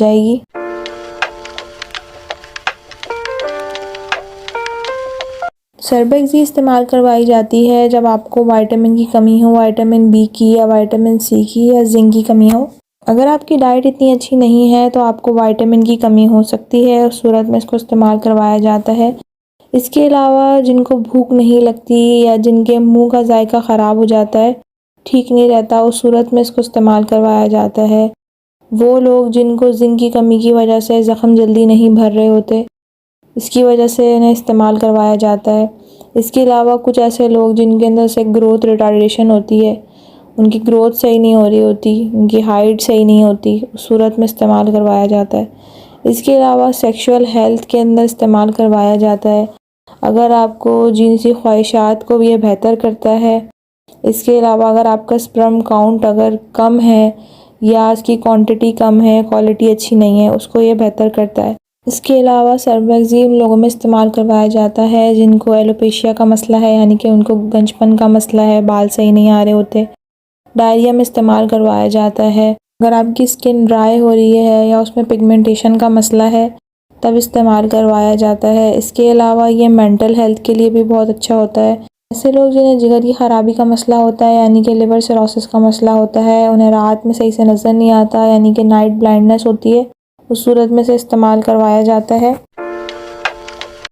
जाएगी। सर्बेक्सी इस्तेमाल करवाई जाती है जब आपको विटामिन की कमी हो, विटामिन बी की या विटामिन सी की या जिंक की कमी हो। अगर आपकी डाइट इतनी अच्छी नहीं है तो आपको विटामिन की कमी हो सकती है, उस सूरत में इसको इस्तेमाल करवाया जाता है। इसके अलावा जिनको भूख नहीं लगती या जिनके मुंह का जायका ख़राब हो जाता है, ठीक नहीं रहता, उस सूरत में इसको इस्तेमाल करवाया जाता है। वो लोग जिनको जिंक की कमी की वजह से ज़ख़म जल्दी नहीं भर रहे होते, इसकी वजह से इन्हें इस्तेमाल करवाया जाता है। इसके अलावा कुछ ऐसे लोग जिनके अंदर से ग्रोथ रिटार्डेशन होती है, उनकी ग्रोथ सही नहीं हो रही होती, उनकी हाइट सही नहीं होती, उस सूरत में इस्तेमाल करवाया जाता है। इसके अलावा सेक्सुअल हेल्थ के अंदर इस्तेमाल करवाया जाता है। अगर आपको जिनसी ख्वाहिशात को ये बेहतर करता है। इसके अलावा अगर आपका स्पर्म काउंट अगर कम है या इसकी क्वांटिटी कम है, क्वालिटी अच्छी नहीं है, उसको ये बेहतर करता है। इसके अलावा सर्बेक्सी उन लोगों में इस्तेमाल करवाया जाता है जिनको एलोपेशिया का मसला है, यानी कि उनको गंजपन का मसला है, बाल सही नहीं आ रहे होते। डायरिया में इस्तेमाल करवाया जाता है। अगर आपकी स्किन ड्राई हो रही है या उसमें पिगमेंटेशन का मसला है, तब इस्तेमाल करवाया जाता है। इसके अलावा ये मेंटल हेल्थ के लिए भी बहुत अच्छा होता है। ऐसे लोग जिन्हें जिगर की ख़राबी का मसला होता है, यानी कि लिवर सिरोसिस का मसला होता है, उन्हें रात में सही से नज़र नहीं आता, यानी कि नाइट ब्लाइंडनेस होती है, उस सूरत में से इस्तेमाल करवाया जाता है।